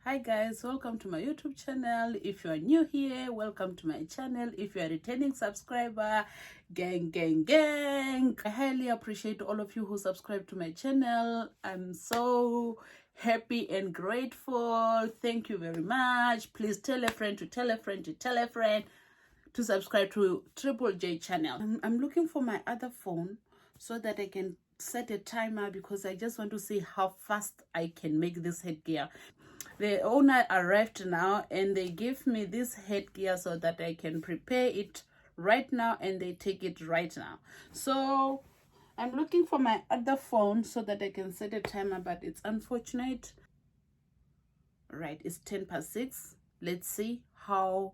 Hi guys, welcome to my YouTube channel. If you are new here, welcome to my channel. If you are a returning subscriber, gang I highly appreciate all of you who subscribe to my channel. I'm so happy and grateful. Thank you very much. Please tell a friend to tell a friend to tell a friend to subscribe to Triple J channel. I'm looking for my other phone so that I can set a timer because I just want to see how fast I can make this headgear. The owner arrived now and they give me this headgear so that I can prepare it right now and they take it right now. So I'm looking for my other phone so that I can set a timer, but it's unfortunate. Right, it's 6:10. Let's see how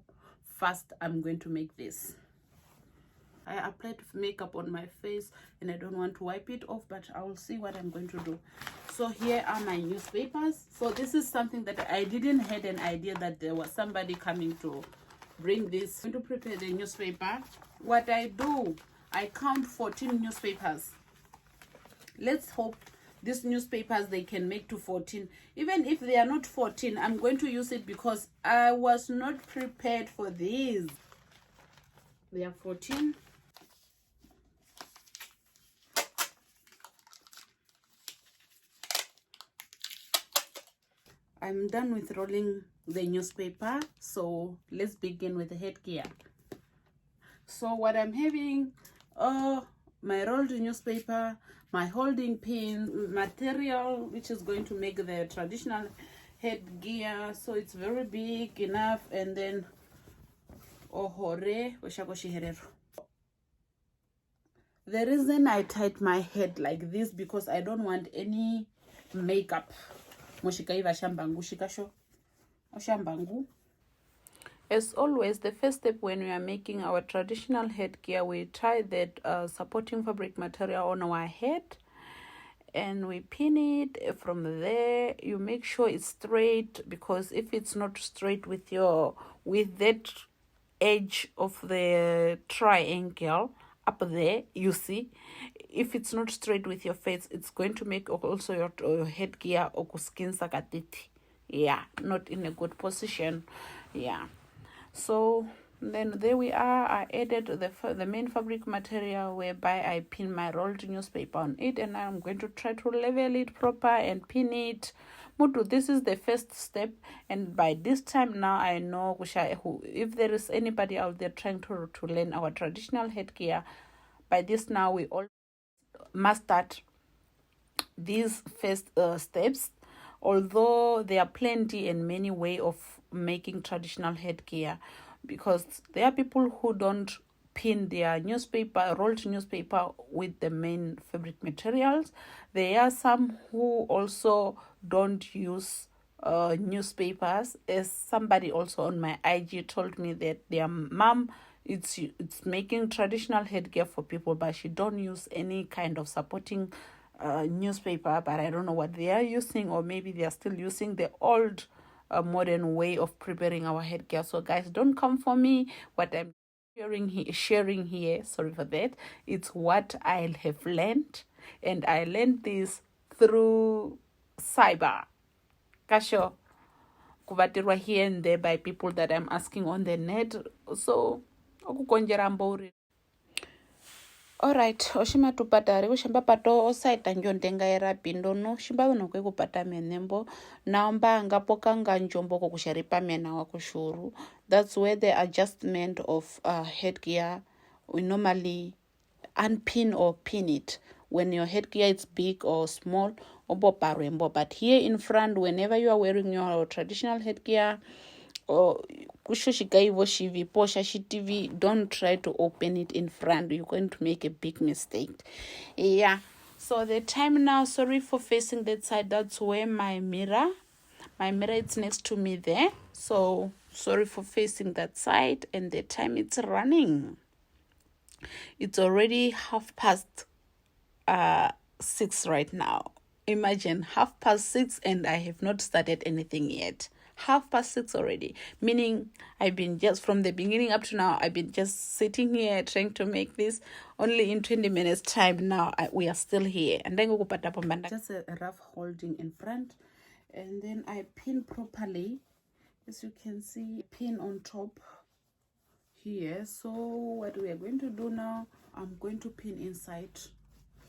fast I'm going to make this. I applied makeup on my face and I don't want to wipe it off, but I will see what I'm going to do. So here are my newspapers. So this is something that I didn't have an idea that there was somebody coming to bring this. I'm going to prepare the newspaper. What I do, I count 14 newspapers. Let's hope these newspapers they can make to 14. Even if they are not 14, I'm going to use it because I was not prepared for these. They are 14. I'm done with rolling the newspaper, so let's begin with the headgear. So what I'm having, my rolled newspaper, my holding pin, material which is going to make the traditional headgear, so it's very big enough, and then Herero. The reason I tied my head like this because I don't want any makeup. As always, the first step when we are making our traditional headgear, we tie that supporting fabric material on our head and we pin it. From there, you make sure it's straight, because if it's not straight with that edge of the triangle up there, you see, if it's not straight with your face, it's going to make also your headgear skin sakatiti, not in a good position. So then there we are. I added the main fabric material, whereby I pin my rolled newspaper on it, and I'm going to try to level it proper and pin it. Mutu, this is the first step, and by this time now I know if there is anybody out there trying to learn our traditional headgear, by this now we all must start these first steps. Although there are plenty and many ways of making traditional headgear, because there are people who don't pin their rolled newspaper with the main fabric materials. There are some who also don't use newspapers, as somebody also on my IG told me that their mom it's making traditional headgear for people, but she don't use any kind of supporting newspaper. But I don't know what they are using, or maybe they are still using the old modern way of preparing our headgear. So guys, don't come for me. What I'm sharing here, sorry for that, it's what I have learned, and I learned this through cyber kasho kuvatirwa here and there by people that I'm asking on the net. So okukonjera mbori. Alright, oshima tupatari kushamba pato osaita njondenga era pindono shimba uno kwe kupata menembo naomba ngapoka nganjombo ko kusharipa mena wa kushuru. That's where the adjustment of headgear, we normally unpin or pin it when your headgear is big or small, but here in front, whenever you are wearing your traditional headgear, or don't try to open it in front. You're going to make a big mistake. So the time now, sorry for facing that side, that's where my mirror is next to me there. So sorry for facing that side, and the time it's running. It's already 6:30 right now. Imagine 6:30 and I have not started anything yet. 6:30 already, meaning I've been just from the beginning up to now, I've been just sitting here trying to make this. Only in 20 minutes time now we are still here, and then just a rough holding in front, and then I pin properly. As you can see, pin on top here. So what we are going to do now, I'm going to pin inside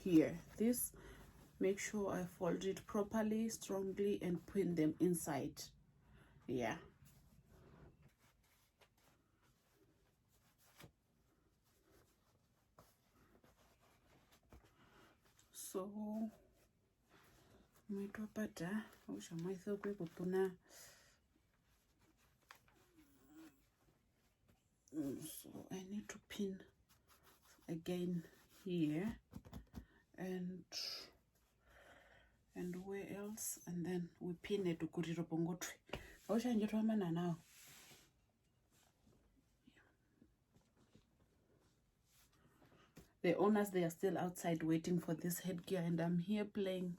here. This, make sure I fold it properly, strongly, and pin them inside. Yeah. So maitwapata ushamwaithokwe kutuna. So I need to pin again here, and where else, and then we pin it to kuriro pongotwe. Aushanjitwamana now. The owners, they are still outside waiting for this headgear, and I'm here playing,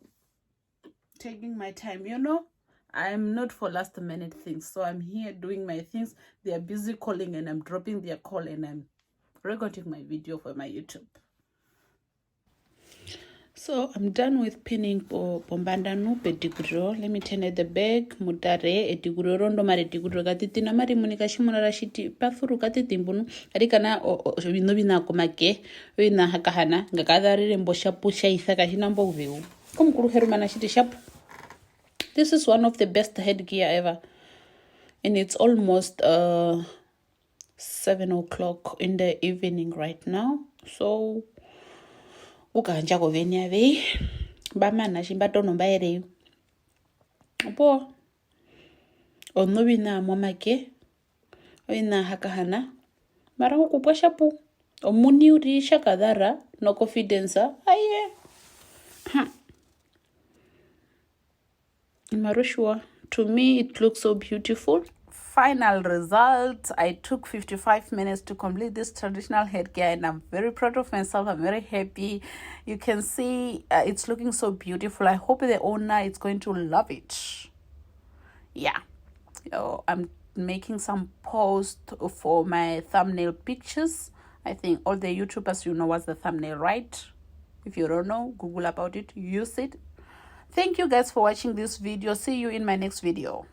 taking my time. You know, I'm not for last minute things, so I'm here doing my things. They are busy calling, and I'm dropping their call, and I'm recording my video for my YouTube. So I'm done with pinning pombandanu pediguro. Let me turn at the bag. Mutare ediguro rondo mare diguro katitina mari munika shimona rashiti pafuru katitimbunu arikana bino bina komake bina hakahana ngakadharire mbosha pusha isaka shinambo view. Kumkuru herumana shiti shap. This is one of the best headgear ever, and it's almost 7 o'clock in the evening right now. So ukanja kovenya ve bamana shimbatono mbaere po onobina momake oina hakahana mara ukupwasha pu omuni uri shakadara no confidence aye marushwa. To me it looks so beautiful. Final result, I took 55 minutes to complete this traditional headgear, and I'm very proud of myself. I'm very happy. You can see it's looking so beautiful. I hope the owner is going to love it. Yeah, I'm making some posts for my thumbnail pictures. I think all the YouTubers, you know what's the thumbnail, right? If you don't know, Google about it, use it. Thank you guys for watching this video. See you in my next video.